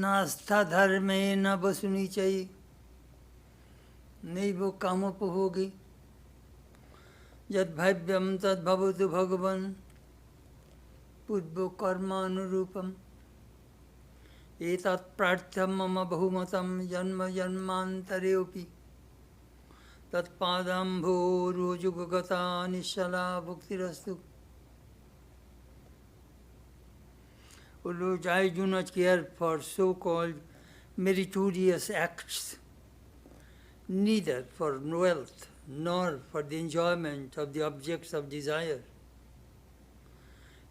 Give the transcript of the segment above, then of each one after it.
नास्ता धर्मे न वसुनिचय नैव कामोपभोगे यद्भाव्यम तद्भवतु भगवन् पूर्व कर्मानुरूपम एतत् प्रार्थ्यं मम बहुमतं जन्म जन्मान्तरेऽपि तत्पादाम्भोरुजुगगता निश्चला भुक्तिरस्तु. Although I do not care for so-called meritorious acts, neither for wealth nor for the enjoyment of the objects of desire,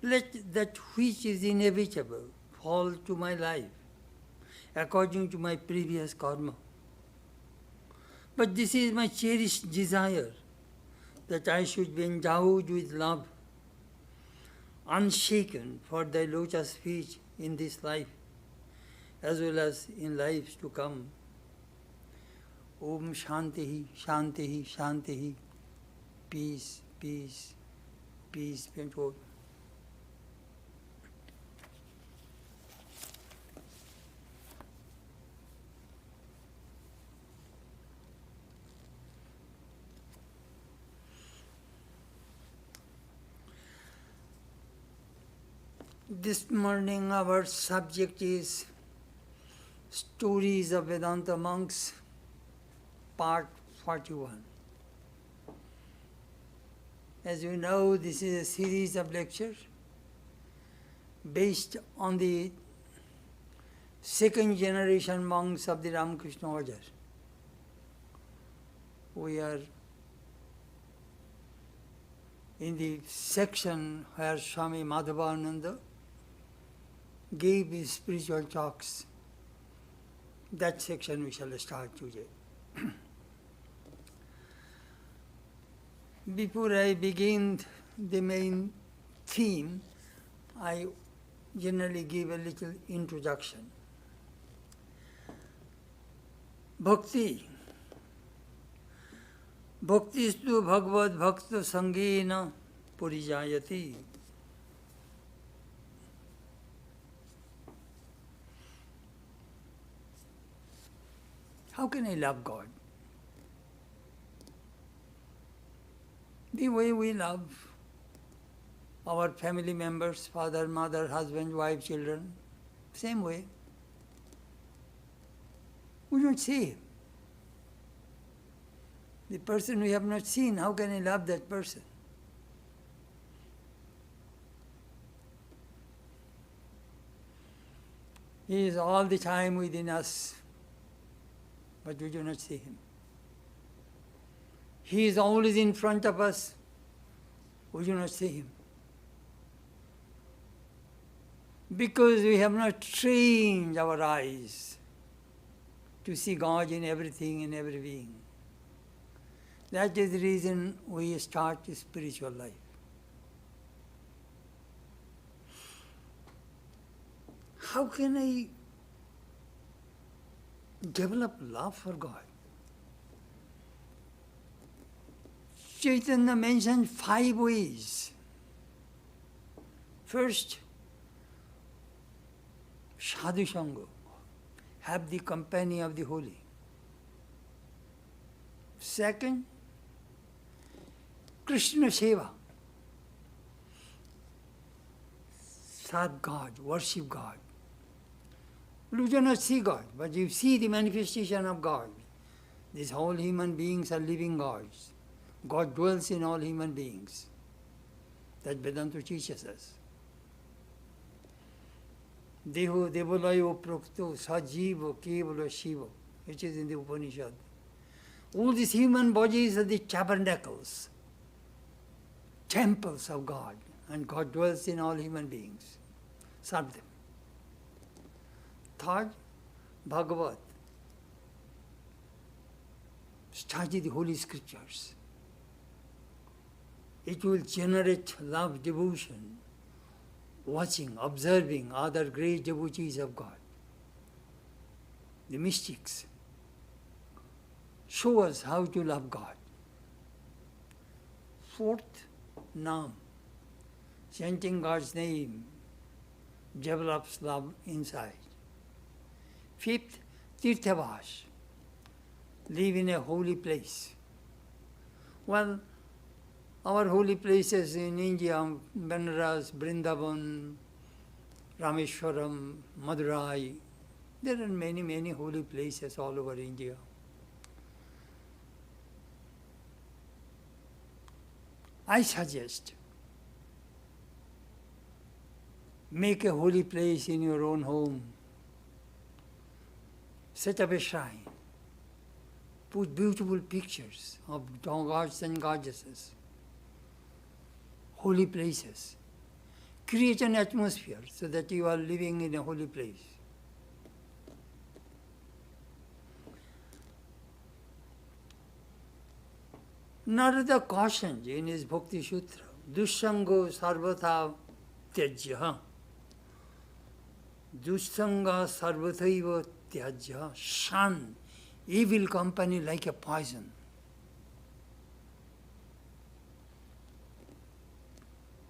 let that which is inevitable fall to my life according to my previous karma. But this is my cherished desire, that I should be endowed with love, unshaken for thy lotus feet in this life, as well as in lives to come. Om Shantihi, Shantihi, Shantihi. Peace, peace, peace be unto all. This morning our subject is Stories of Vedanta Monks, Part 41. As you know, this is a series of lectures based on the second generation monks of the Ramakrishna Order. We are in the section where Swami Madhavananda gave his spiritual talks. That section we shall start today. Before I begin the main theme, I generally give a little introduction. Bhakti. Bhaktistu bhagavad bhakta sangena purijayati. How can I love God? The way we love our family members, father, mother, husband, wife, children, same way. We don't see him. The person we have not seen, how can I love that person? He is all the time within us, but we do not see him. He is always in front of us, we do not see him. Because we have not trained our eyes to see God in everything, in every being. That is the reason we start a spiritual life. How can I develop love for God? Chaitanya mentioned 5 ways. First, sadhu sangha, have the company of the holy. Second, Krishna seva, serve God, worship God. You do not see God, but you see the manifestation of God. These whole human beings are living gods. God dwells in all human beings. That Vedanta teaches us. Deho devalayo prokto sajivo kevalo shiva, which is in the Upanishad. All these human bodies are the tabernacles, temples of God, and God dwells in all human beings. Serve them. Third, Bhagavad. Study the Holy Scriptures. It will generate love, devotion, watching, observing other great devotees of God. The mystics show us how to love God. Fourth, Naam. Chanting God's name develops love inside. Fifth, Tirthavas. Live in a holy place. Well, our holy places in India, Benares, Vrindavan, Rameshwaram, Madurai, there are many, many holy places all over India. I suggest make a holy place in your own home. Set up a shrine. Put beautiful pictures of gods and goddesses. Holy places. Create an atmosphere so that you are living in a holy place. Narada cautioned in his Bhakti Sutra, Dushango sarvata tyajya. Dushanga sarvathaiva tyajya. Shun evil company like a poison.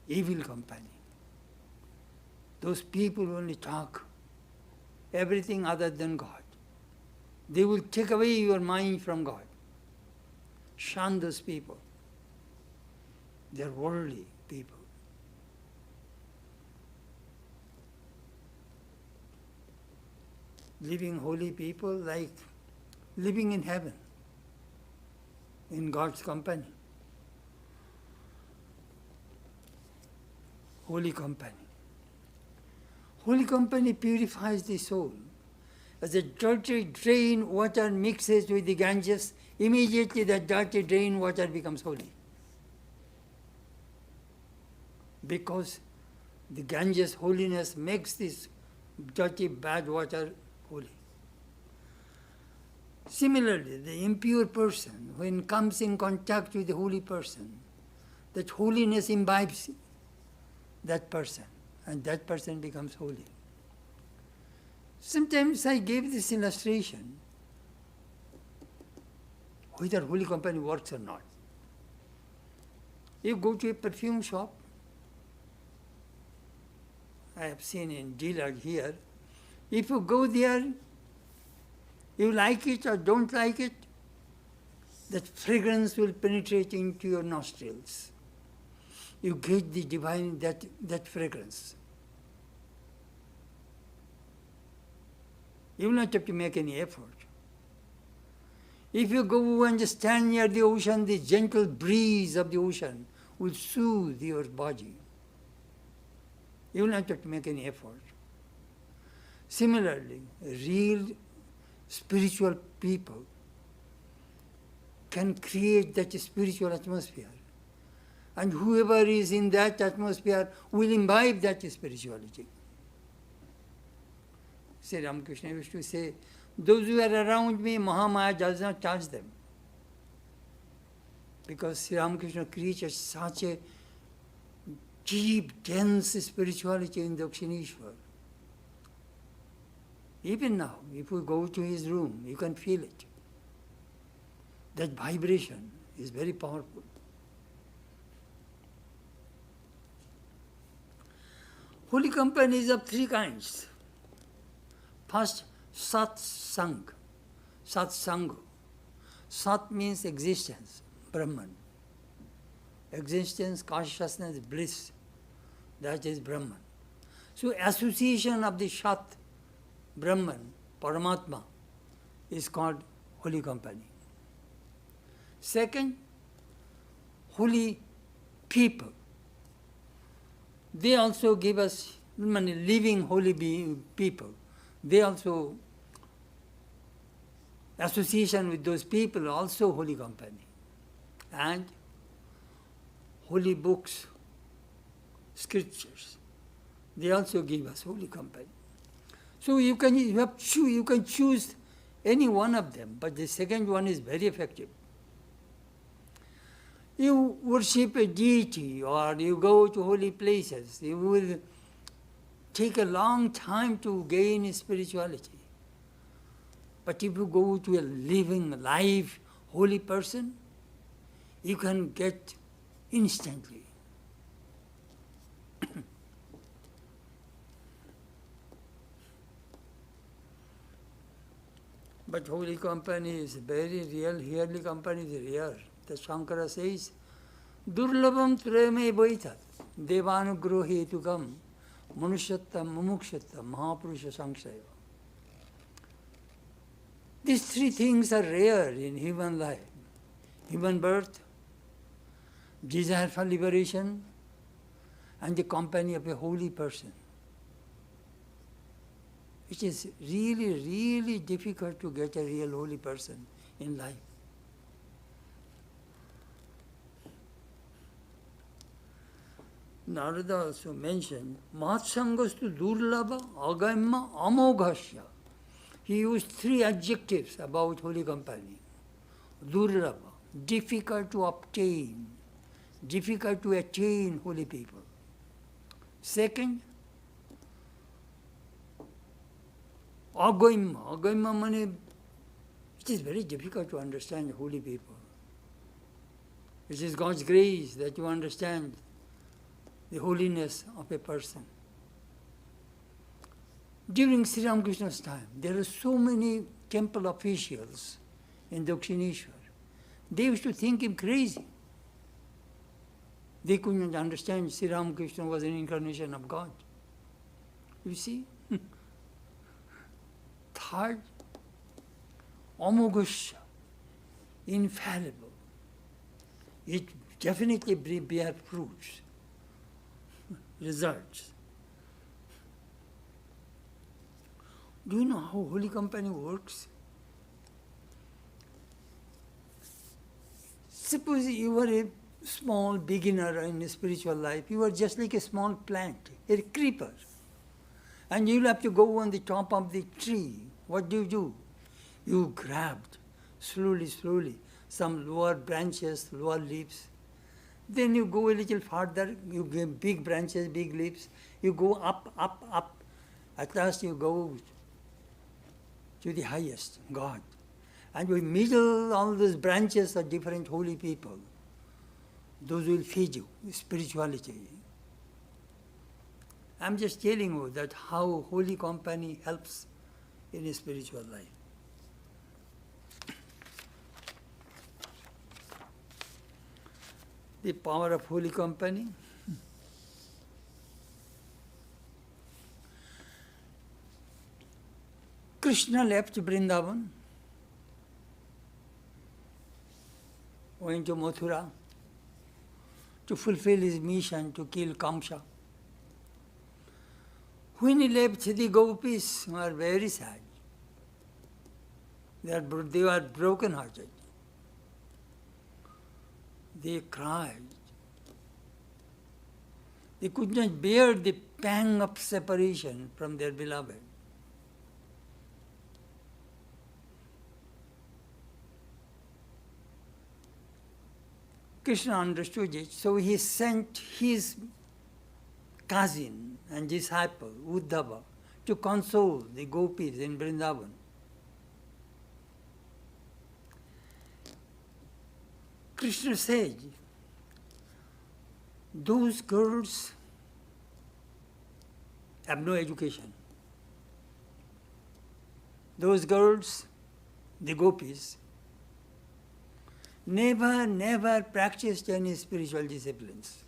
Evil company. Those people only talk everything other than God. They will take away your mind from God. Shun those people. They are worldly people. Living holy people like living in heaven, in God's company. Holy company. Holy company purifies the soul. As the dirty drain water mixes with the Ganges, immediately that dirty drain water becomes holy. Because the Ganges' holiness makes this dirty, bad water holy. Similarly, the impure person, when comes in contact with the holy person, that holiness imbibes that person, and that person becomes holy. Sometimes I gave this illustration, whether holy company works or not. You go to a perfume shop, I have seen in dealer here, if you go there, you like it or don't like it, that fragrance will penetrate into your nostrils. You get the divine, that fragrance. You will not have to make any effort. If you go and just stand near the ocean, the gentle breeze of the ocean will soothe your body. You will not have to make any effort. Similarly, real spiritual people can create that spiritual atmosphere. And whoever is in that atmosphere will imbibe that spirituality. Sri Ramakrishna used to say, those who are around me, Mahamaya does not touch them. Because Sri Ramakrishna created such a deep, dense spirituality in Dakshineshwar. Even now, if you go to his room, you can feel it. That vibration is very powerful. Holy company is of three kinds. First, satsang, satsanga. Sat means existence, Brahman. Existence, consciousness, bliss, that is Brahman. So association of the Sat, Brahman, Paramatma, is called holy company. Second, holy people. They also give us living holy people. They also, association with those people, also holy company. And holy books, scriptures, they also give us holy company. So you can choose any one of them, but the second one is very effective. You worship a deity or you go to holy places, you will take a long time to gain spirituality. But if you go to a living, live, holy person, you can get instantly. But holy company is very real, yearly company is rare. The Shankara says, Durlabam preme baitat, devanugroh hetukam, manushyattam mumukshattam, mahapurusha sangsaya. These three things are rare in human life. Human birth, desire for liberation, and the company of a holy person. It is really, really difficult to get a real holy person in life. Narada also mentioned, Mahatsangastu durlabha agamma amoghasya. He used three adjectives about holy company. Durlabha, difficult to obtain, difficult to attain holy people. Second, agoimma. Agoimma means it is very difficult to understand holy people. It is God's grace that you understand the holiness of a person. During Sri Ramakrishna's time, there are so many temple officials in Dakshineshwar. They used to think him crazy. They couldn't understand Sri Ramakrishna was an incarnation of God. You see? Third, amoghasya, infallible. It definitely bears fruits, results. Do you know how holy company works? Suppose you were a small beginner in spiritual life. You are just like a small plant, a creeper. And you'll have to go on the top of the tree. What do? You grabbed slowly, some lower branches, lower leaves. Then you go a little farther, you get big branches, big leaves. You go up. At last you go to the highest, God. And we middle all those branches of different holy people. Those will feed you, spirituality. I'm just telling you that how holy company helps in a spiritual life. The power of holy company. Krishna left Vrindavan, went to Mathura to fulfill his mission to kill Kamsa. When he left, the gopis were very sad. They were broken-hearted. They cried. They could not bear the pang of separation from their beloved. Krishna understood it, so he sent his cousin and disciple, Uddhava, to console the gopis in Vrindavan. Krishna said, those girls have no education. Those girls, the gopis, never practiced any spiritual disciplines.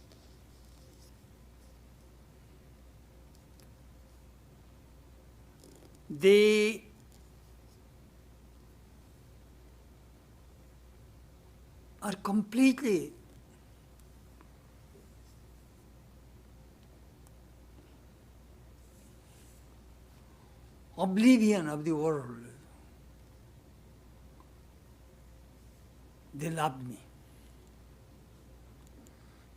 They are completely oblivion of the world. They loved me.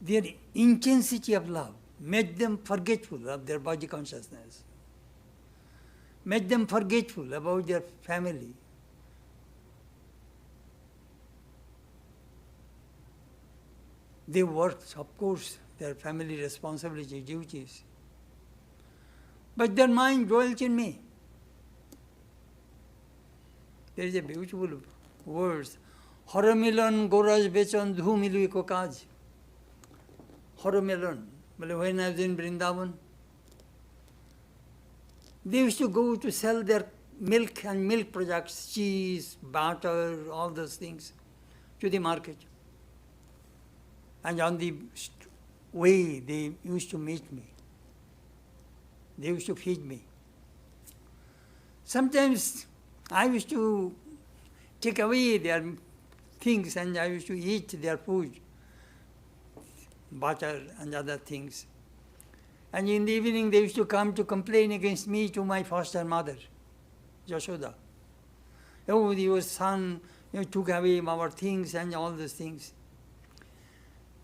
Their intensity of love made them forgetful of their body consciousness, made them forgetful about their family. They worked, of course, their family responsibility, duties. But their mind dwelt in me. There is a beautiful verse, Haramilan Goraj Bechan Dhumilui ko kaj. watermelon. But when I was in Vrindavan, they used to go to sell their milk and milk products, cheese, butter, all those things, to the market. And on the way, they used to meet me. They used to feed me. Sometimes I used to take away their things and I used to eat their food, butter and other things. And in the evening they used to come to complain against me to my foster mother, Yashoda. Oh, your son took away our things and all those things.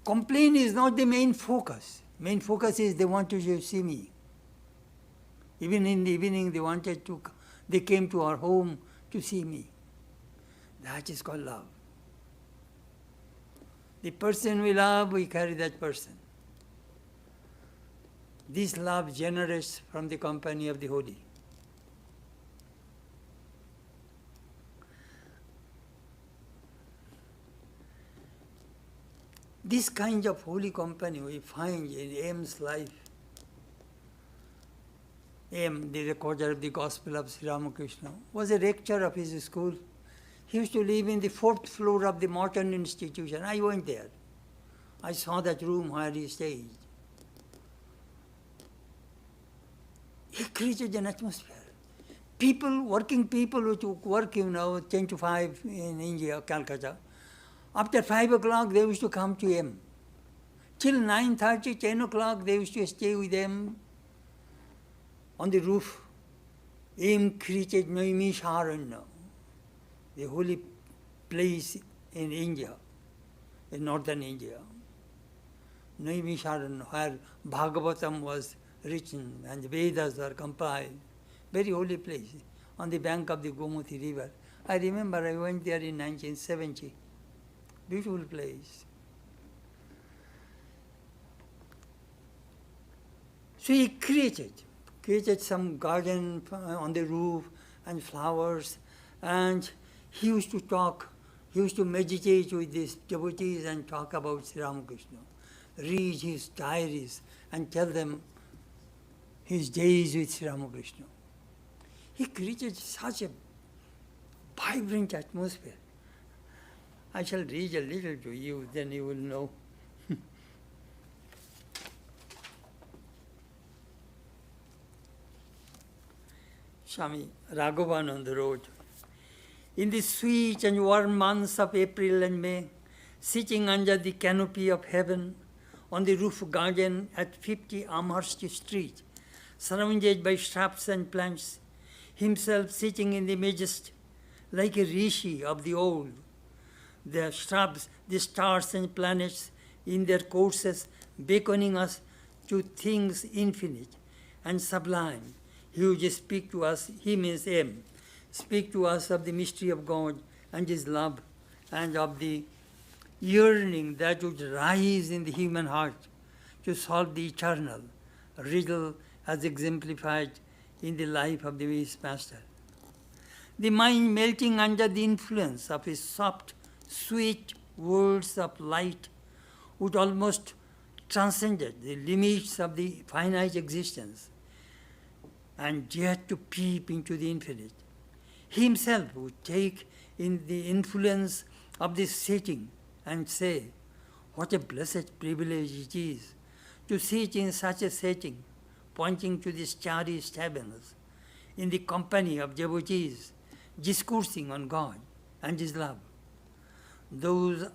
Complaint is not the main focus. Main focus is they wanted to see me. Even in the evening they came to our home to see me. That is called love. The person we love, we carry that person. This love generates from the company of the holy. This kind of holy company we find in M's life. M, the recorder of the Gospel of Sri Ramakrishna, was a rector of his school. He used to live in the 4th floor of the Morton Institution. I went there. I saw that room where he stayed. He created an atmosphere. People, working people who took work, 10 to 5 in India, Calcutta. After 5 o'clock, they used to come to him. Till 9:30, 10 o'clock, they used to stay with him on the roof. Him created Naimisharanya, the holy place in India, in northern India. Naimisharanya, where Bhagavatam was written and the Vedas were compiled. Very holy place, on the bank of the Gomati river. I remember I went there in 1970. Beautiful place. So he created some garden on the roof and flowers, and he used to talk, he used to meditate with these devotees and talk about Sri Ramakrishna, read his diaries and tell them his days with Sri Ramakrishna. He created such a vibrant atmosphere. I shall read a little to you, then you will know. Swami Raghavananda wrote, in the sweet and warm months of April and May, sitting under the canopy of heaven on the roof garden at 50 Amherst Street, surrounded by shrubs and plants, himself sitting in the midst like a rishi of the old, the shrubs, the stars and planets in their courses beckoning us to things infinite and sublime. He would speak to us, he means him, speak to us of the mystery of God and his love and of the yearning that would rise in the human heart to solve the eternal riddle as exemplified in the life of the Wise Master. The mind melting under the influence of his soft, sweet words of light would almost transcend the limits of the finite existence and dare to peep into the infinite. He himself would take in the influence of this setting and say, what a blessed privilege it is to sit in such a setting, pointing to the starry heavens, in the company of devotees, discoursing on God and his love. Those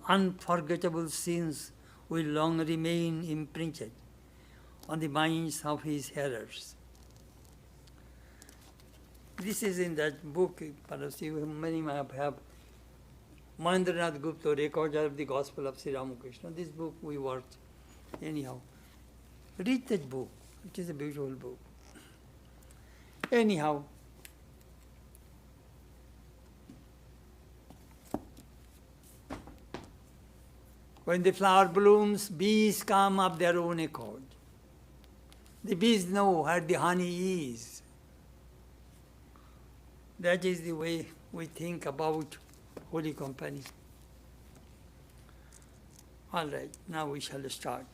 unforgettable scenes will long remain imprinted on the minds of his hearers. This is in that book, perhaps many might have, Mahendranath Gupta, Recorder of the Gospel of Sri Ramakrishna. This book we worked. Anyhow, read that book. It is a beautiful book. Anyhow, when the flower blooms, bees come of their own accord. The bees know where the honey is. That is the way we think about holy company. All right, now we shall start.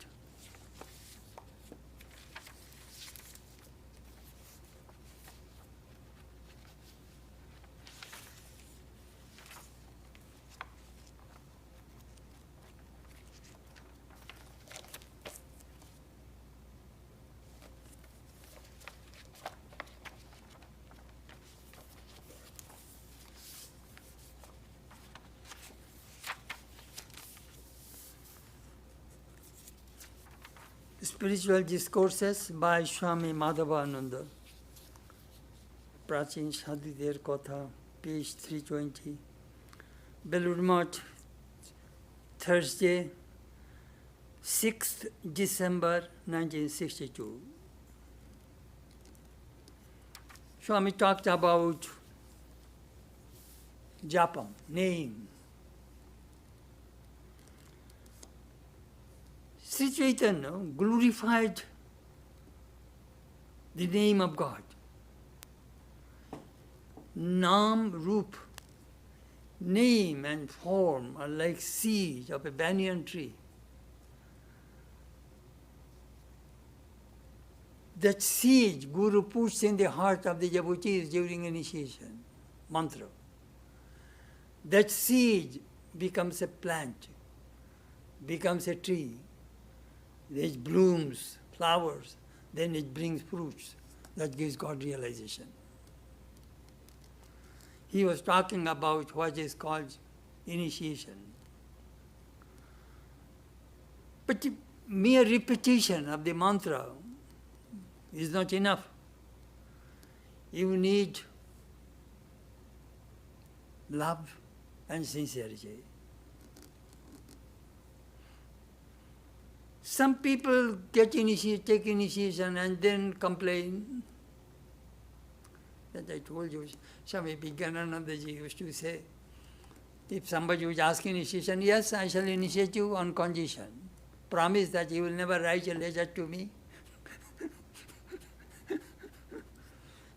Spiritual Discourses by Swami Madhavananda. Prachin Shadider Kotha, page 320. Belur Math, Thursday, 6th December 1962. Swami talked about Japam, name. Sri Chaitanya glorified the name of God. Nam, Rup, name and form are like seeds of a banyan tree. That seed Guru puts in the heart of the devotees during initiation, mantra. That seed becomes a plant, becomes a tree. It blooms, flowers, then it brings fruits. That gives God realization. He was talking about what is called initiation. But the mere repetition of the mantra is not enough. You need love and sincerity. Some people take initiation and then complain. That I told you, Swami Vivekanandaji used to say, if somebody was asking initiation, yes, I shall initiate you on condition. Promise that you will never write a letter to me.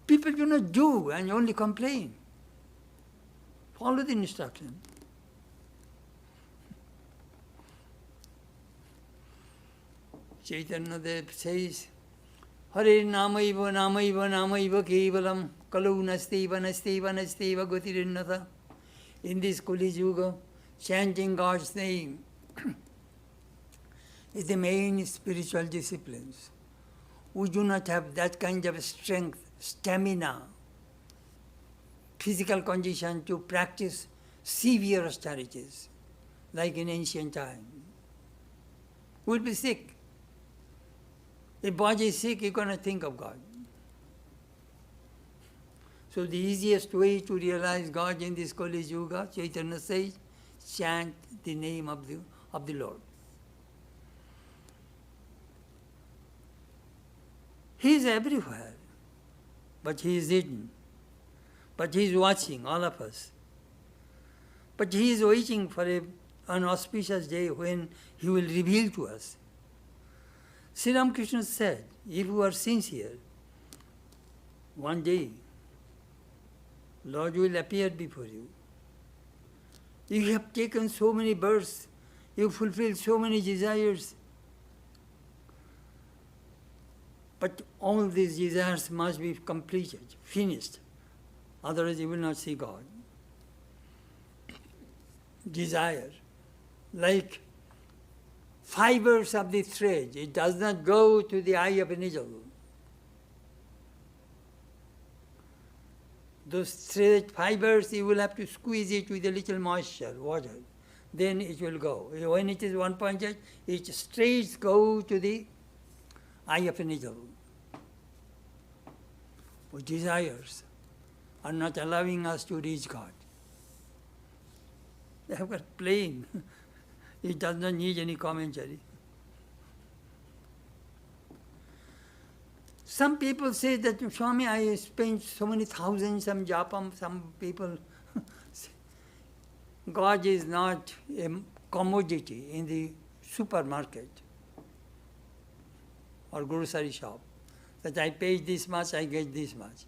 People do not do and only complain. Follow the instruction. Chaitanya Dev says, Hare Namaiva Namaiva Namaiva Kevalam Kalau Nasteva Nasteva Nasteva Gotirinnatha. In this Kali Yuga, chanting God's name is the main spiritual disciplines. We do not have that kind of strength, stamina, physical condition to practice severe austerities like in ancient time. We'll be sick. If body is sick, you cannot think of God. So the easiest way to realize God in this Kali Yuga, Chaitanya says, chant the name of the Lord. He is everywhere, but He is hidden. But He is watching all of us. But He is waiting for an auspicious day when He will reveal to us. Sri Ramakrishna said, if you are sincere, one day Lord will appear before you. You have taken so many births, you fulfilled so many desires, but all these desires must be completed, finished, otherwise you will not see God. Desire, like fibers of the thread, it does not go to the eye of a needle. Those thread fibers, you will have to squeeze it with a little moisture, water. Then it will go. When it is one pointed, it straight go to the eye of a needle. But desires are not allowing us to reach God. They have got plain. It does not need any commentary. Some people say that, Swami, I spent so many thousands on japam. Some people, God is not a commodity in the supermarket or grocery shop. That I paid this much, I get this much.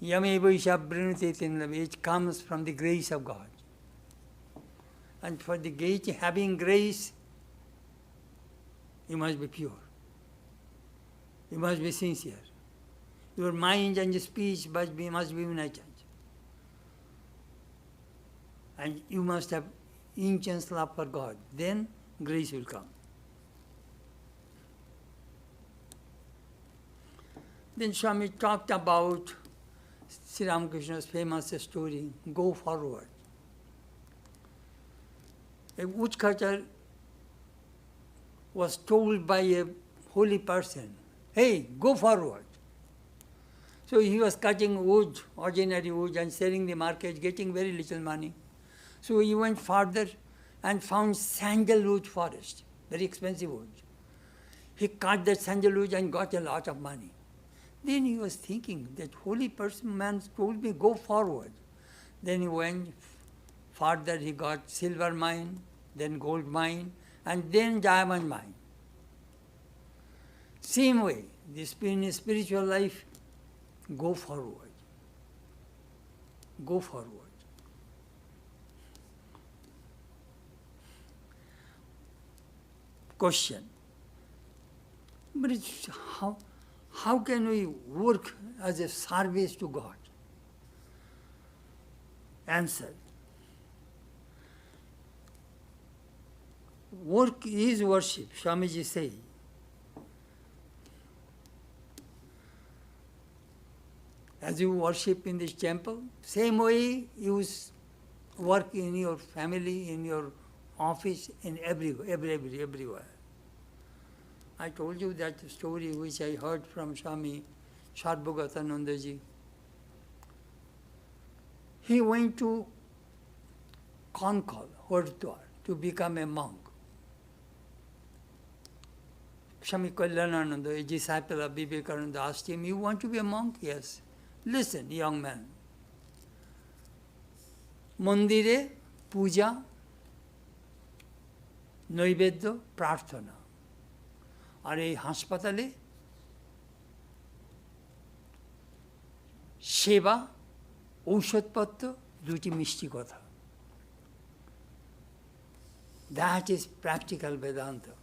It comes from the grace of God. And for the having grace, you must be pure. You must be sincere. Your mind and your speech must be united. And you must have intense love for God. Then grace will come. Then Swami talked about Sri Ramakrishna's famous story, Go Forward. A woodcutter was told by a holy person, hey, go forward. So he was cutting wood, ordinary wood, and selling the market, getting very little money. So he went further and found sandalwood forest, very expensive wood. He cut that sandalwood and got a lot of money. Then he was thinking, that holy person man told me, go forward. Then he went further, he got silver mine, then gold mine, and then diamond mine. Same way, this in spiritual life, go forward. Go forward. Question. But it's how can we work as a service to God? Answer. Work is worship, Swamiji say. As you worship in this temple, same way you work in your family, in your office, in everywhere. I told you that story which I heard from Swami Sarvagatanandaji. He went to Konkal, Hardwar, to become a monk. Swami Kalyanananda, a disciple of Vivekananda, asked him, you want to be a monk? Yes. Listen, young man. Mandire, puja, নৈবেদ্য, প্রার্থনা। আর এই হাসপাতালে সেবা, ঔষধপত্র, দুটি মিষ্টি কথা। That is practical Vedanta.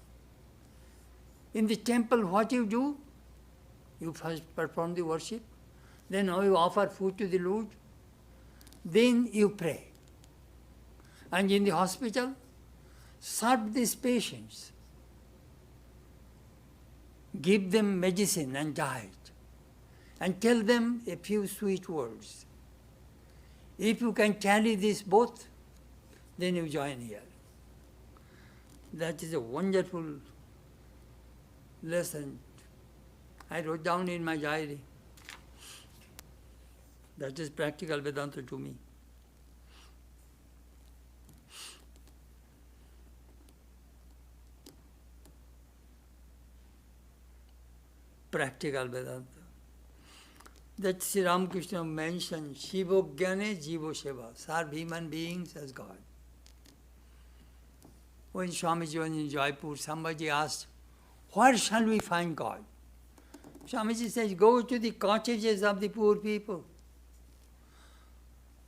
In the temple, what you do? You first perform the worship, then you offer food to the Lord, then you pray. And in the hospital, serve these patients. Give them medicine and diet, and tell them a few sweet words. If you can carry this both, then you join here. That is a wonderful lesson. I wrote down in my diary. That is practical Vedanta to me. Practical Vedanta. That Sri Ramakrishna mentioned, Shivo Gyane Jivo Seva, serve human beings as God. When Swamiji was in Jaipur, somebody asked, where shall we find God? Swamiji says, go to the cottages of the poor people.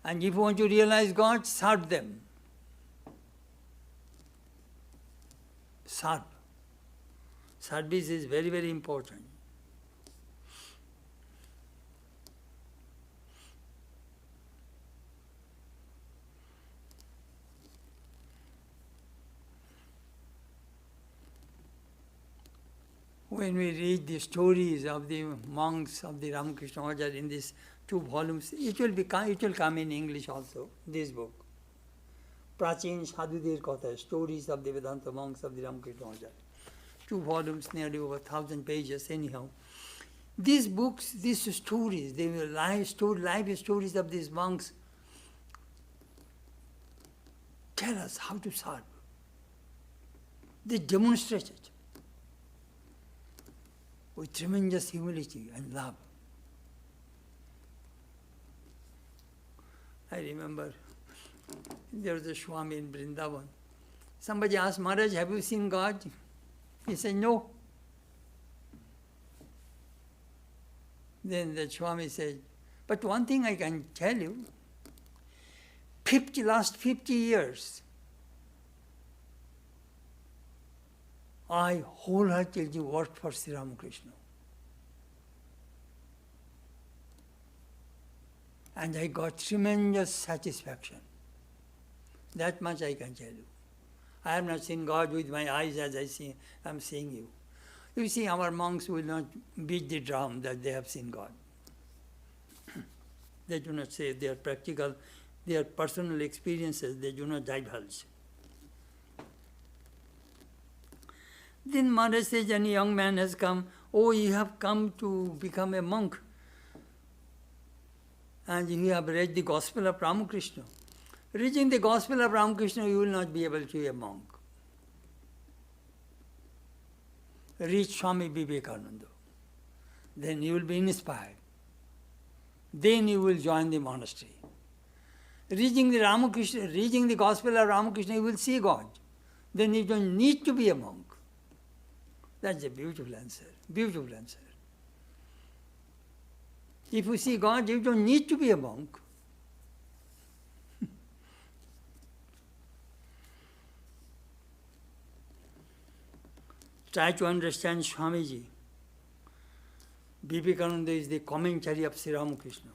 And if you want to realize God, serve them. Serve. Service is very, very important. When we read the stories of the monks of the Ramakrishna Maharaj in these 2 volumes, it will come in English also, this book. Prachin Sadhudir Katha, Stories of the Vedanta Monks of the Ramakrishna Maharaj. 2 volumes, nearly over 1,000 pages anyhow. These books, these stories, they were life stories of these monks, tell us how to serve. They demonstrate it with tremendous humility and love. I remember there was a Swami in Vrindavan. Somebody asked Maharaj, have you seen God? He said, no. Then the Swami said, but one thing I can tell you, last 50 years, I wholeheartedly worked for Sri Ramakrishna. And I got tremendous satisfaction. That much I can tell you. I have not seen God with my eyes as I'm seeing you. You see, our monks will not beat the drum that they have seen God. They do not say their practical, their personal experiences, they do not divulge. Then Maharaj says, a young man has come, oh, you have come to become a monk. And you have read the Gospel of Ramakrishna. Reading the Gospel of Ramakrishna, you will not be able to be a monk. Read Swami Vivekananda. Then you will be inspired. Then you will join the monastery. Reading the Gospel of Ramakrishna, you will see God. Then you don't need to be a monk. That's a beautiful answer. Beautiful answer. If you see God, you don't need to be a monk. Try to understand Swamiji. Vivekananda is the commentary of Sri Ramakrishna.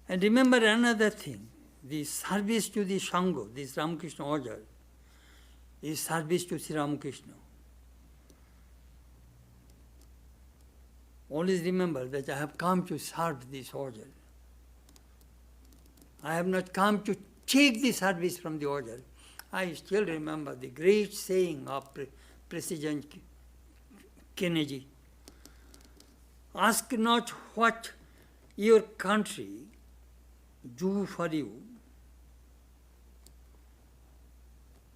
And remember another thing, the service to the Sangha, this Ramakrishna order, is service to Sri Ramakrishna. Always remember that I have come to serve this order. I have not come to take the service from the order. I still remember the great saying of President Kennedy. Ask not what your country do for you,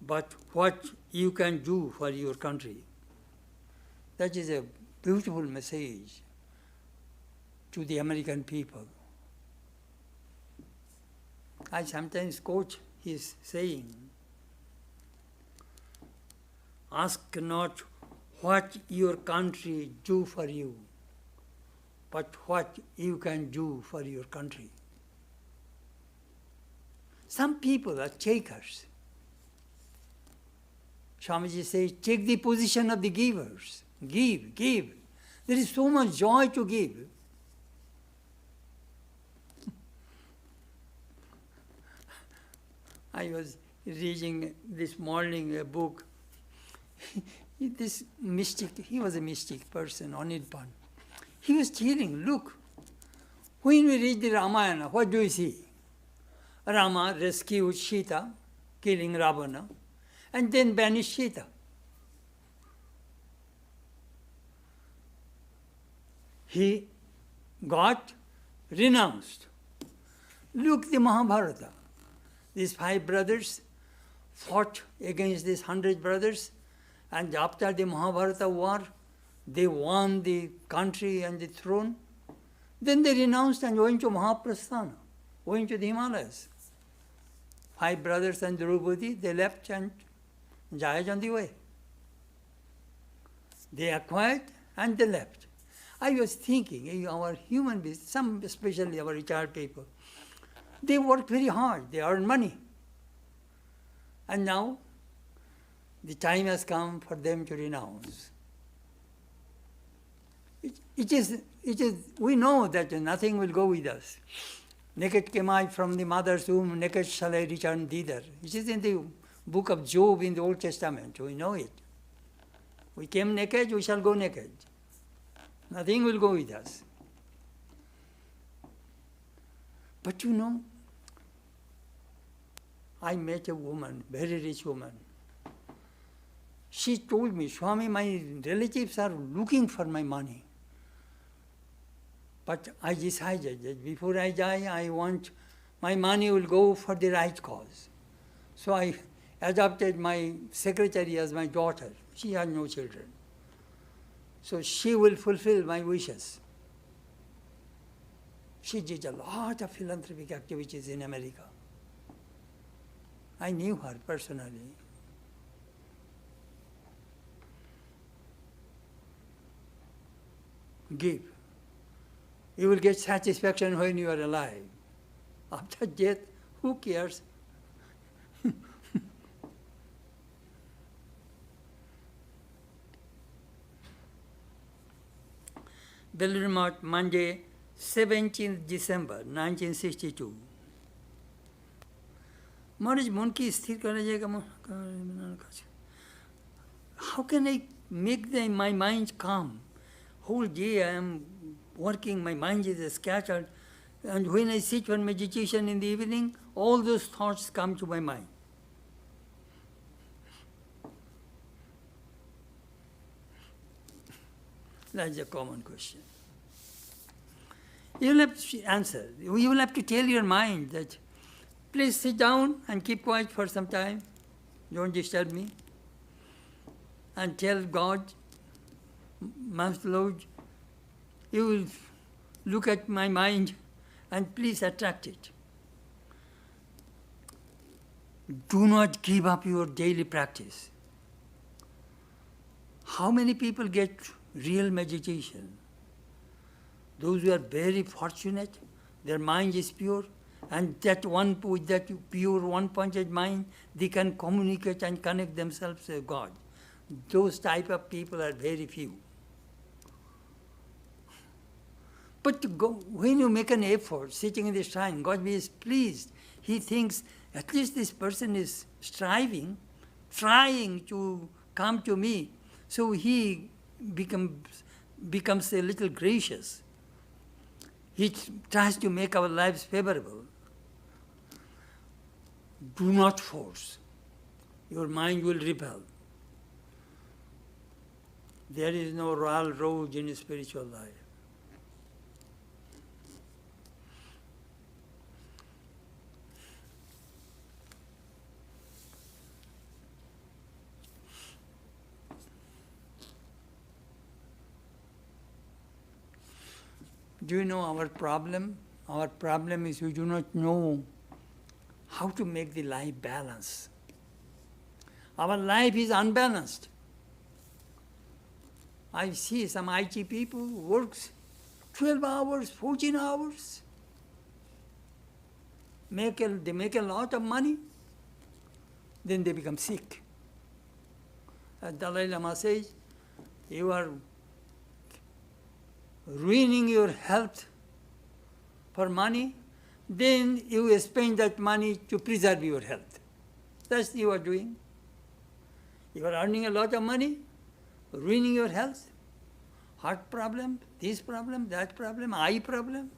but what you can do for your country. That is a beautiful message to the American people. I sometimes quote his saying, ask not what your country do for you, but what you can do for your country. Some people are takers. Swamiji says, take the position of the givers. Give, give. There is so much joy to give. I was reading this morning a book. This mystic, he was a mystic person, Anirban. He was telling, look, when we read the Ramayana, what do we see? Rama rescued Sita, killing Ravana, and then banished Sita. He got renounced. Look, the Mahabharata. These 5 brothers fought against these 100 brothers, and after the Mahabharata war, they won the country and the throne. Then they renounced and went to Mahaprasthana, went to the Himalayas. 5 brothers and Draupadi, they left and died on the way. They acquired and they left. I was thinking, our human beings, some especially our retired people, they work very hard, they earn money. And now, the time has come for them to renounce. We know that nothing will go with us. Naked came I from the mother's womb, naked shall I return thither. It is in the book of Job in the Old Testament, we know it. We came naked, we shall go naked. Nothing will go with us. But you know, I met a woman, very rich woman. She told me, Swami, my relatives are looking for my money. But I decided that before I die, I want my money will go for the right cause. So I adopted my secretary as my daughter. She had no children. So she will fulfill my wishes. She did a lot of philanthropic activities in America. I knew her personally. Give. You will get satisfaction when you are alive. After death, who cares? Belur Math, Monday, 17th December 1962. Maharaj, मन की स्थिर करा जाएगा. How can I make my mind calm? Whole day I am working, my mind is scattered, and when I sit for meditation in the evening, all those thoughts come to my mind. That's a common question. You will have to answer. You will have to tell your mind that, please sit down and keep quiet for some time. Don't disturb me. And tell God, Master Lord, you will look at my mind and please attract it. Do not give up your daily practice. How many people get real meditation? Those who are very fortunate, their mind is pure, and with that pure one-pointed mind, they can communicate and connect themselves with God. Those type of people are very few. But when you make an effort, sitting in the shrine, God is pleased. He thinks, at least this person is striving, trying to come to me. So he becomes a little gracious. He tries to make our lives favorable. Do not force. Your mind will rebel. There is no royal road in spiritual life. Do you know our problem? Our problem is we do not know how to make the life balance. Our life is unbalanced. I see some IT people who works 12 hours, 14 hours. They make a lot of money, then they become sick. As Dalai Lama says, you are ruining your health for money, then you spend that money to preserve your health. That's what you are doing. You are earning a lot of money, ruining your health. Heart problem, this problem, that problem, eye problem.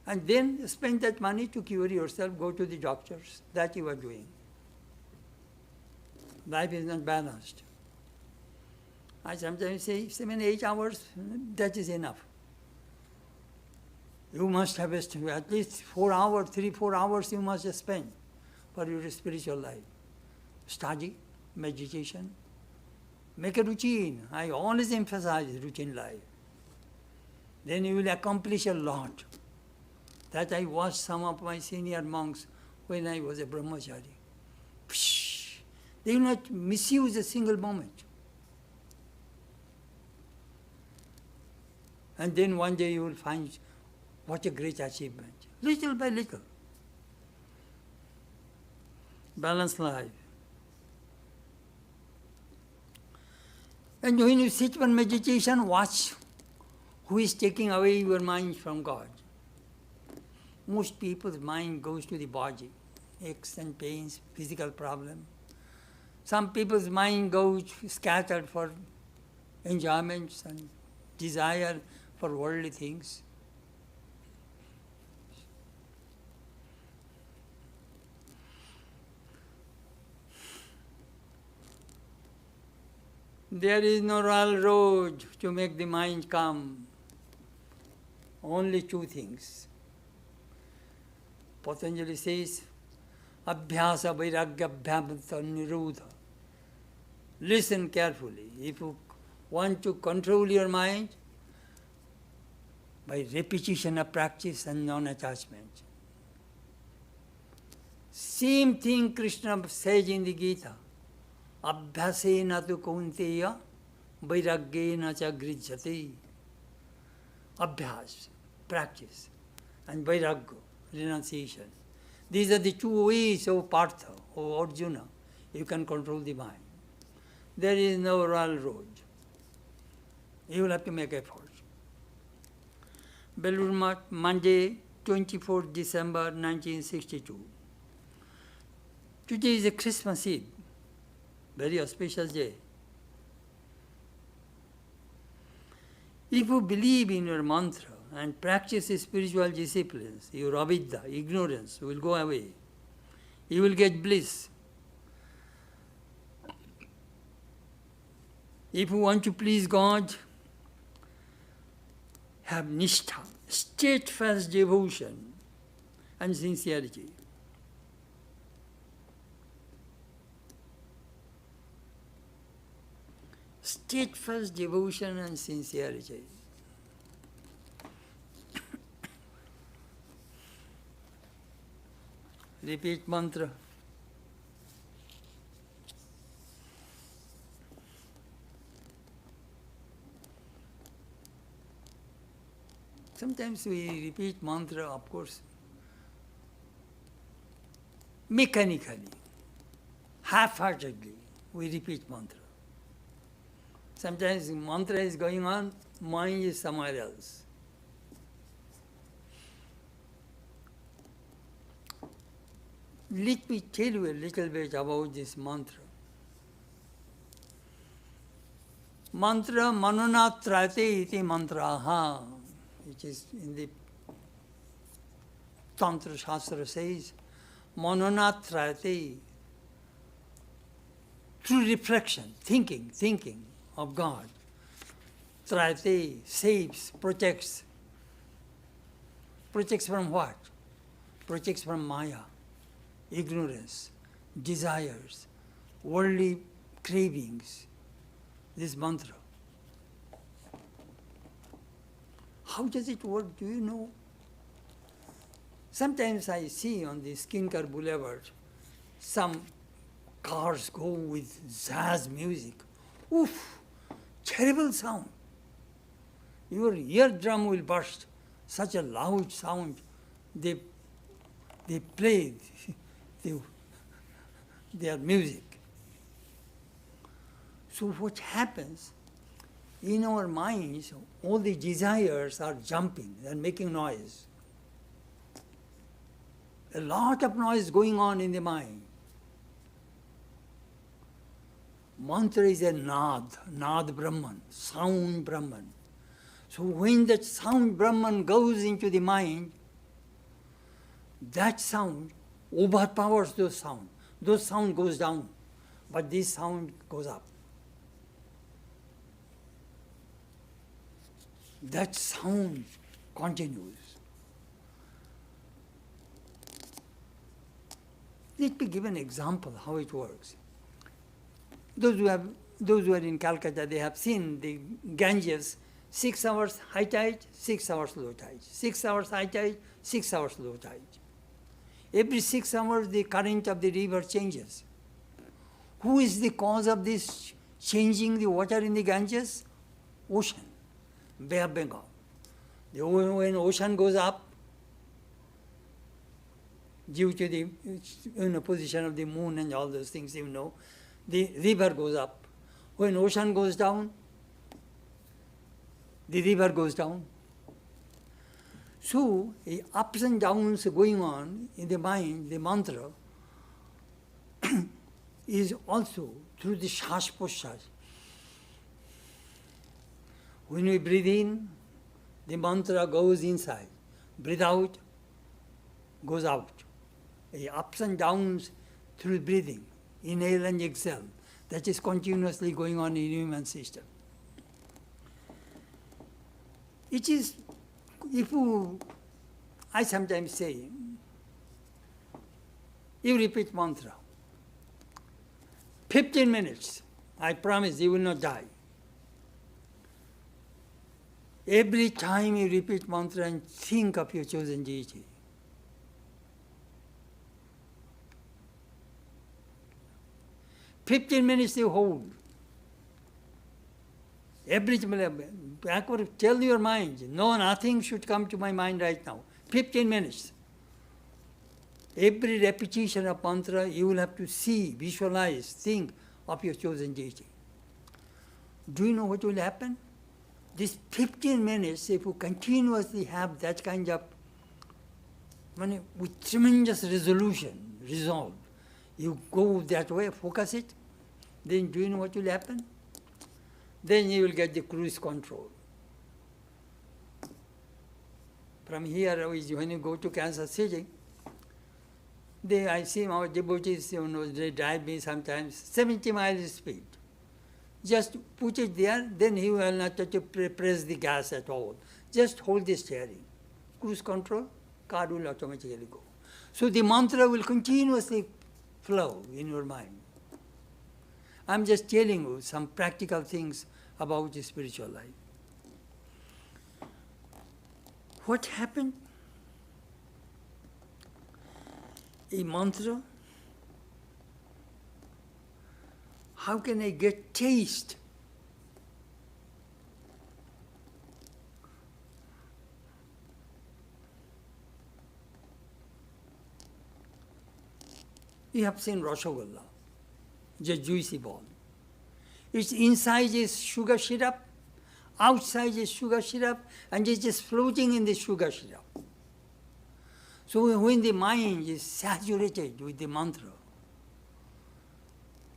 And then spend that money to cure yourself, go to the doctors. That you are doing. Life is not balanced. I sometimes say 7, 8 hours, that is enough. You must have at least 4 hours, 3, 4 hours you must spend for your spiritual life. Study, meditation, make a routine. I always emphasize routine life. Then you will accomplish a lot. That I watched some of my senior monks when I was a brahmachari. They will not misuse a single moment. And then one day you will find what a great achievement. Little by little. Balanced life. And when you sit for meditation, watch who is taking away your mind from God. Most people's mind goes to the body, aches and pains, physical problem. Some people's mind goes scattered for enjoyments and desire for worldly things. There is no royal road to make the mind calm. Only 2 things. Patanjali says, Abhyasa Vairagya Abhyamata Nirodha. Listen carefully. If you want to control your mind, by repetition of practice and non-attachment. Same thing Krishna says in the Gita. Abhyasena tu kaunteya vairagyena cha grijyate. Abhyas, practice, and vairagya, renunciation. These are the 2 ways of Partha, or Arjuna. You can control the mind. There is no royal road. You will have to make effort. Belur Math, Monday, 24 December 1962. Today is a Christmas Eve, very auspicious day. If you believe in your mantra and practice spiritual disciplines, your avidya, ignorance, will go away. You will get bliss. If you want to please God, have nishtha, steadfast devotion and sincerity. Steadfast devotion and sincerity. Repeat mantra. Sometimes we repeat mantra, of course, mechanically, half-heartedly, we repeat mantra. Sometimes mantra is going on, mind is somewhere else. Let me tell you a little bit about this mantra. Mantra mananatrate iti mantraha, which is in the Tantra Shastra says, mananatrate, through reflection, thinking of God. Trate, saves, protects. Protects from what? Protects from maya, ignorance, desires, worldly cravings. This mantra. How does it work? Do you know? Sometimes I see on the Skincare Boulevard some cars go with jazz music. Oof! Terrible sound. Your eardrum will burst. Such a loud sound. They play their music. So what happens, in our minds, all the desires are jumping, they are making noise. A lot of noise going on in the mind. Mantra is a nad Brahman, sound Brahman. So when that sound Brahman goes into the mind, that sound overpowers those sound. Those sound goes down, but this sound goes up. That sound continues. Let me give an example how it works. Those who are in Calcutta, they have seen the Ganges, 6 hours high tide, 6 hours low tide, 6 hours high tide, 6 hours low tide. Every 6 hours the current of the river changes. Who is the cause of this changing the water in the Ganges? Ocean, Bay of Bengal. When ocean goes up, due to the position of the moon and all those things, the river goes up. When ocean goes down, the river goes down. So, ups and downs going on in the mind, the mantra, is also through the shas poshas. When we breathe in, the mantra goes inside. Breathe out, goes out. Ups and downs through breathing, inhale and exhale. That is continuously going on in the human system. It is, I sometimes say, you repeat mantra, 15 minutes, I promise you will not die. Every time you repeat mantra and think of your chosen deity. "15 minutes you hold. Backward, tell your mind, no, nothing should come to my mind right now. 15 minutes. Every repetition of mantra, you will have to see, visualize, think of your chosen deity. Do you know what will happen? This 15 minutes, if you continuously have that kind of, with tremendous resolve, you go that way, focus it, then do you know what will happen? Then you will get the cruise control. From here, when you go to Kansas City, I see our devotees, they drive me sometimes 70 miles speed. Just put it there, then he will not have to press the gas at all. Just hold the steering. Cruise control, car will automatically go. So the mantra will continuously flow in your mind. I'm just telling you some practical things about the spiritual life. What happened? A mantra. How can I get taste? You have seen Rasgulla, just juicy ball. Its inside is sugar syrup, outside is sugar syrup, and it's just floating in the sugar syrup. So when the mind is saturated with the mantra,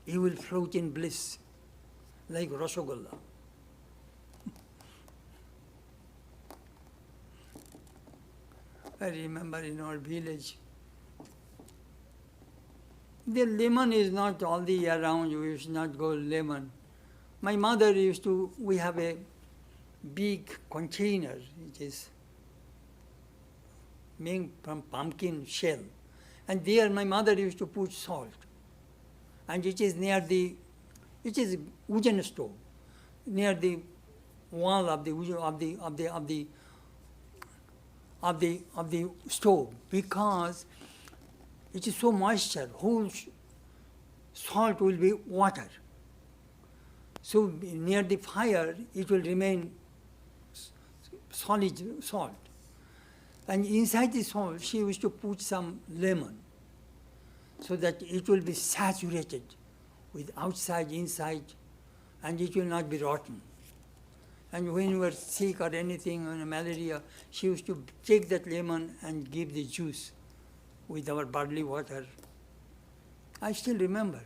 it will float in bliss, like Rasgulla. I remember in our village, the lemon is not all the year round, you should not go lemon. My mother used to, we have a big container, which is made from pumpkin shell. And there my mother used to put salt. And it is near the, it is wooden stove, near the wall of the stove, because it is so moisture, whole salt will be water. So near the fire, it will remain solid salt. And inside the salt, she used to put some lemon, so that it will be saturated with outside, inside, and it will not be rotten. And when you were sick or anything, or malaria, she used to take that lemon and give the juice with our barley water. I still remember.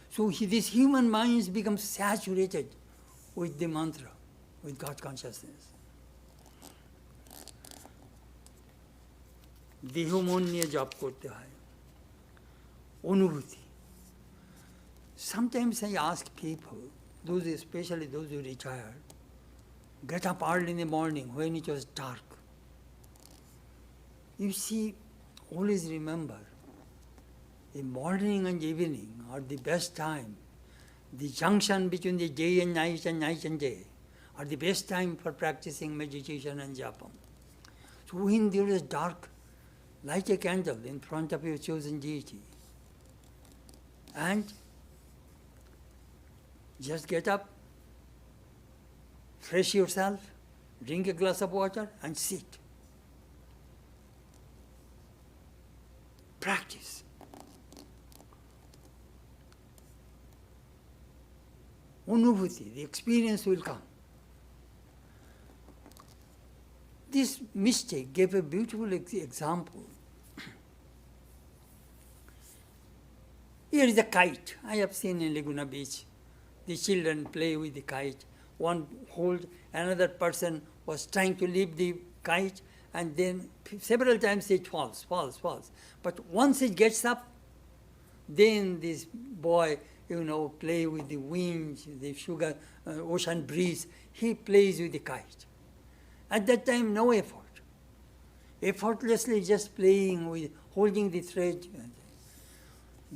So this human mind becomes saturated with the mantra, with God consciousness. देह मन निये जप करते हैं, अनुभूति. Sometimes I ask people, those especially those who retired, get up early in the morning when it was dark. You see, always remember, the morning and evening are the best time. The junction between the day and night and day are the best time for practicing meditation and japa. So when there is dark, light a candle in front of your chosen deity and just get up, fresh yourself, drink a glass of water and sit. Practice. Anubhuti, the experience will come. This mystic gave a beautiful example. Here is a kite. I have seen in Laguna Beach. The children play with the kite. One hold, another person was trying to leave the kite, and then several times it falls. But once it gets up, then this boy, play with the wind, the ocean breeze. He plays with the kite. At that time, no effort. Effortlessly just playing with, holding the thread.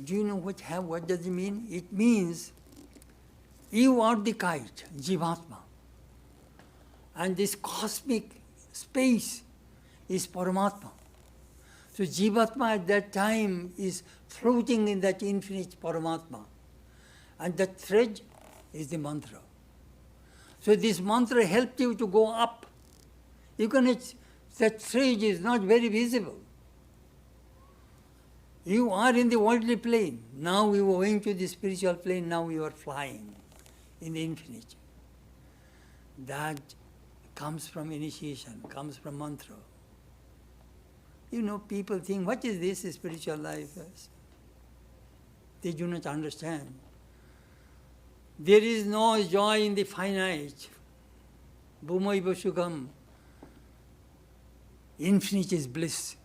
Do you know what does it mean? It means you are the kite, Jivatma. And this cosmic space is Paramatma. So Jivatma at that time is floating in that infinite Paramatma. And that thread is the mantra. So this mantra helped you to go up. That thread is not very visible. You are in the worldly plane. Now you are going to the spiritual plane. Now you are flying in the infinite. That comes from initiation, comes from mantra. People think, what is this spiritual life? They do not understand. There is no joy in the finite. Bhumaiva Sukham. Infinite is bliss.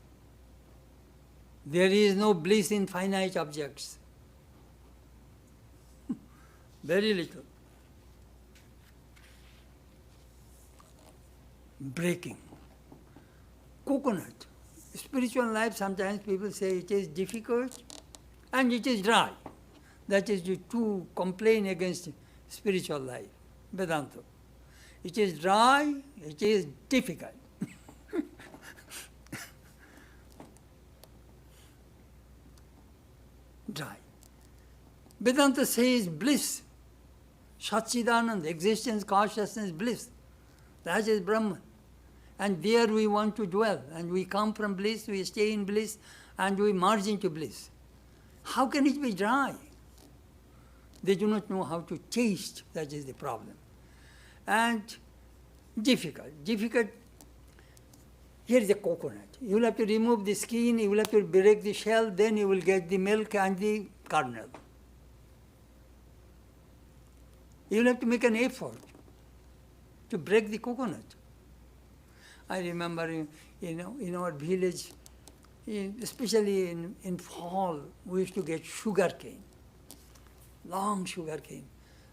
There is no bliss in finite objects. very little. Breaking. Coconut. Spiritual life, sometimes people say it is difficult and it is dry. That is the two complaint against spiritual life, Vedanta. It is dry, it is difficult. Dry. Vedanta says bliss, Satchidananda, existence, consciousness, bliss. That is Brahman. And there we want to dwell. And we come from bliss, we stay in bliss, and we merge into bliss. How can it be dry? They do not know how to taste, that is the problem. And difficult. Difficult, here is a coconut. You will have to remove the skin, you will have to break the shell, then you will get the milk and the kernel. You will have to make an effort to break the coconut. I remember in our village, especially in fall, we used to get sugar cane, long sugar cane.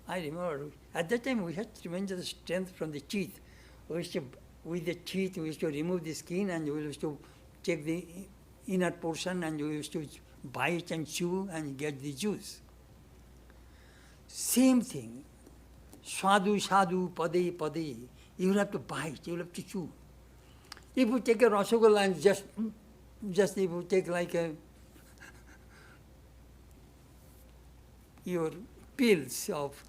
I remember at that time we had tremendous strength from the teeth. We used to, with the teeth, we used to remove the skin and we used to take the inner portion and we used to bite and chew and get the juice. Same thing. Sadhu, sadhu, pade, pade. You will have to bite, you will have to chew. If you take a rasagola and just if you take like your pills of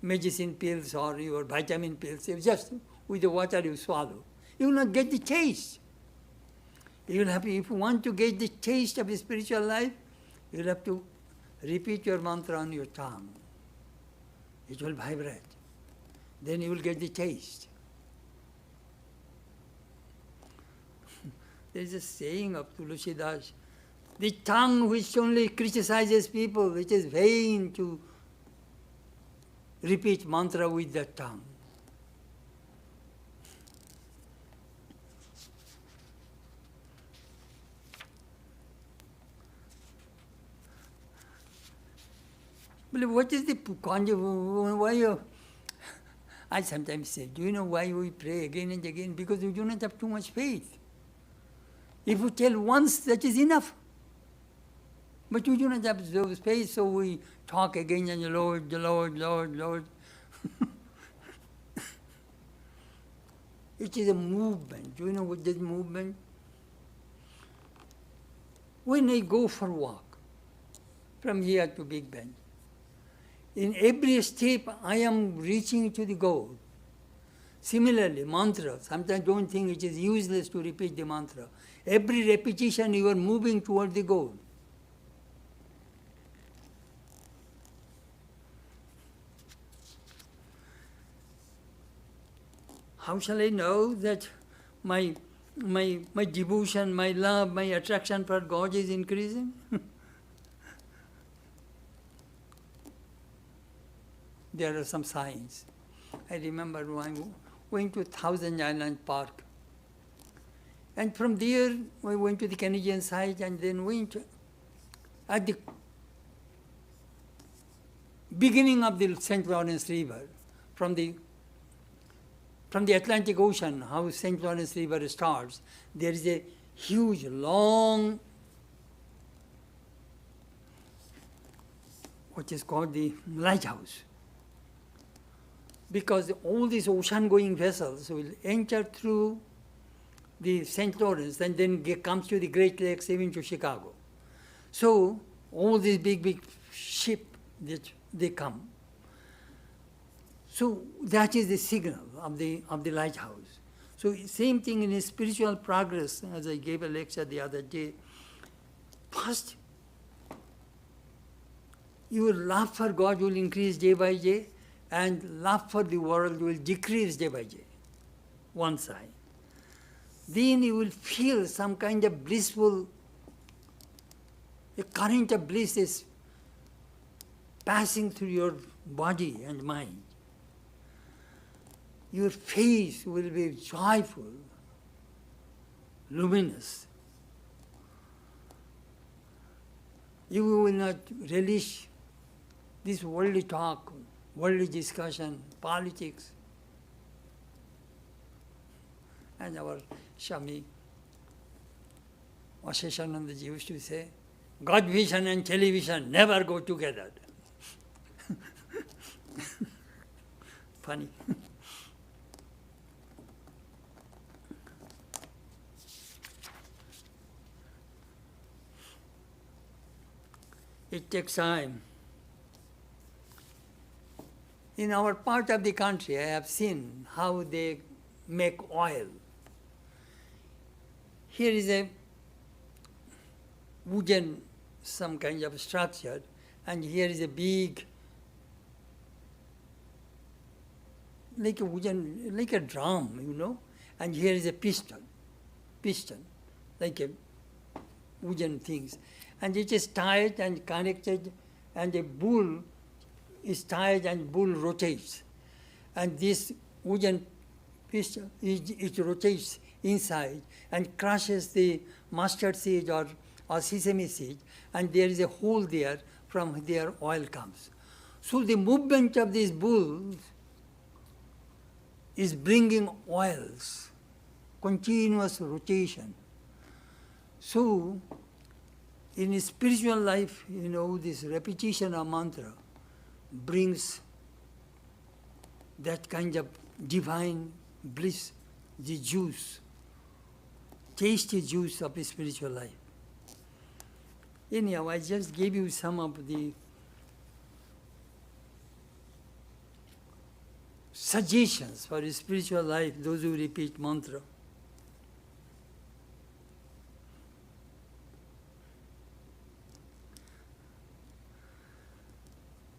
medicine pills or your vitamin pills, if just with the water you swallow, you will not get the taste. You will have, if you want to get the taste of a spiritual life, you will have to repeat your mantra on your tongue. It will vibrate. Then you will get the taste. There is a saying of Tulsidas, the tongue which only criticizes people, it is vain to repeat mantra with the tongue. But what is the why you, I sometimes say, do you know why we pray again and again? Because we do not have too much faith. If you tell once, that is enough. But we do not have those faith, so we talk again and Lord, Lord, Lord, Lord. It is a movement. Do you know what is movement? When I go for a walk from here to Big Ben, in every step I am reaching to the goal. Similarly, mantra, sometimes don't think it is useless to repeat the mantra. Every repetition you are moving toward the goal. How shall I know that my devotion, my love, my attraction for God is increasing? There are some signs. I remember when going to Thousand Island Park. And from there, we went to the Canadian side and then went at the beginning of the St. Lawrence River, from the Atlantic Ocean, how St. Lawrence River starts, there is a huge, long, what is called the lighthouse. Because all these ocean-going vessels will enter through the St. Lawrence and then comes to the Great Lakes, even to Chicago. So all these big ships, they come. So that is the signal of the lighthouse. So same thing in spiritual progress, as I gave a lecture the other day. First, your love for God will increase day by day, and love for the world will decrease day by day, one side. Then you will feel some kind of blissful, a current of bliss is passing through your body and mind. Your face will be joyful, luminous. You will not relish this worldly talk, worldly discussion, politics. And our Swami Asheshanandaji used to say, God vision and television never go together. Funny. It takes time. In our part of the country, I have seen how they make oil. Here is a wooden, some kind of structure, and here is a big, like a wooden, like a drum, and here is a piston, like a wooden things. And it is tied and connected, and a bull is tied and bull rotates. And this wooden piston, it rotates inside and crushes the mustard seed or sesame seed, and there is a hole there, from there oil comes. So the movement of these bulls is bringing oils, continuous rotation. So in spiritual life, this repetition of mantra brings that kind of divine bliss, the juice, tasty juice of spiritual life. Anyhow, I just gave you some of the suggestions for spiritual life, those who repeat mantra.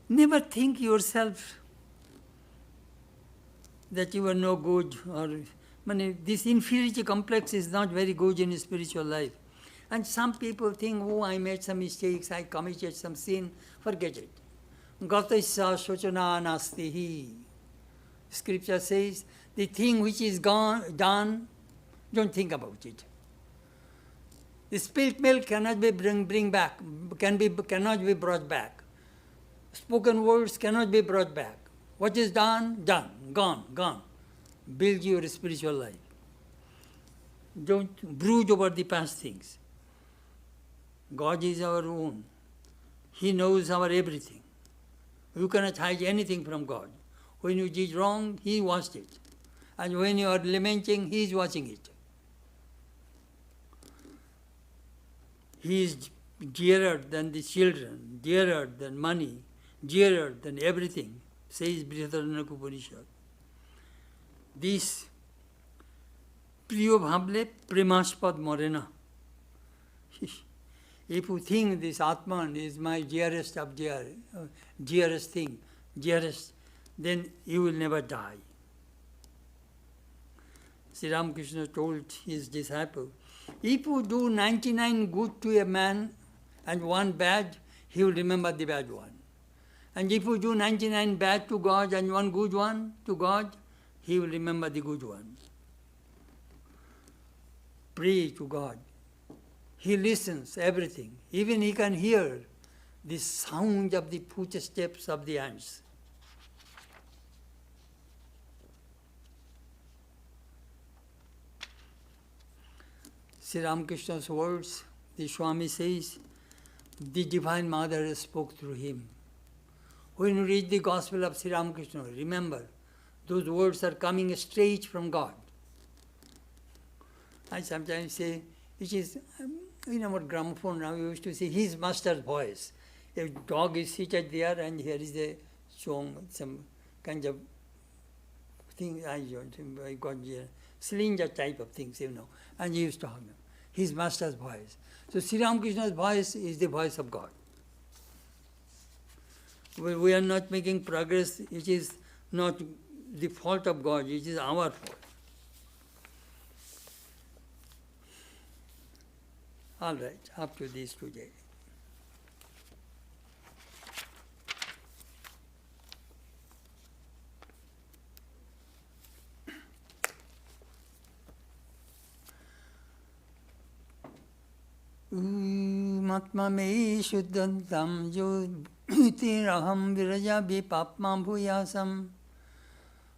Never think yourself that you are no good, or this inferiority complex is not very good in spiritual life. And some people think, oh, I made some mistakes, I committed some sin, forget it. Gatasya shochana nastihi. Scripture says, the thing which is done, don't think about it. The spilt milk cannot be cannot be brought back. Spoken words cannot be brought back. What is done, done, gone. Build your spiritual life. Don't brood over the past things. God is our own. He knows our everything. You cannot hide anything from God. When you did wrong, He watched it. And when you are lamenting, He is watching it. He is dearer than the children, dearer than money, dearer than everything, says Brihadaranyaka Upanishad. This Priyo Bhavle Premaspad Morena. If you think this Atman is my dearest of dearest thing, then you will never die. Sri Ramakrishna told his disciple, if you do 99 good to a man and one bad, he will remember the bad one. And if you do 99 bad to God and one good one to God, He will remember the good one. Pray to God. He listens everything. Even He can hear the sound of the footsteps of the ants. Sri Ramakrishna's words, the Swami says, the Divine Mother spoke through him. When you read the Gospel of Sri Ramakrishna, remember, those words are coming straight from God. I sometimes say, it is, in our gramophone now, we used to say his master's voice. A dog is seated there and here is a song, some kind of thing, I got here, cylinder type of things, and he used to hum his master's voice. So Sri Ramakrishna's voice is the voice of God. We are not making progress, it is not the fault of God, it is our fault. All right, up to this today. Matma me shuddhantam jo Jyotiraham virajabi papma bhuyasam.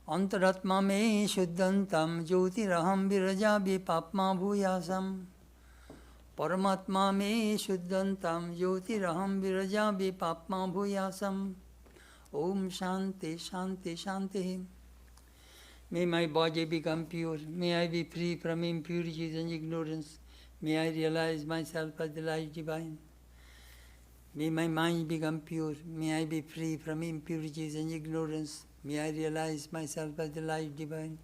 Antaratma me shuddhantam jyotiraham virajabi papma bhuyasam. Paramatma me shuddhantam jyotiraham virajabi papma bhuyasam. Om Shanti Shanti Shanti. May my body become pure. May I be free from impurities and ignorance. May I realize myself as the light divine. May my mind become pure. May I be free from impurities and ignorance. May I realize myself as the light divine.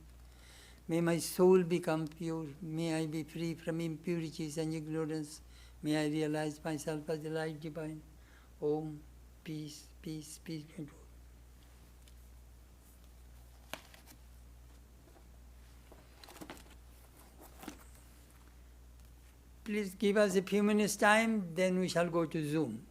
May my soul become pure. May I be free from impurities and ignorance. May I realize myself as the light divine. Om, peace, peace, peace. Please give us a few minutes time, then we shall go to Zoom.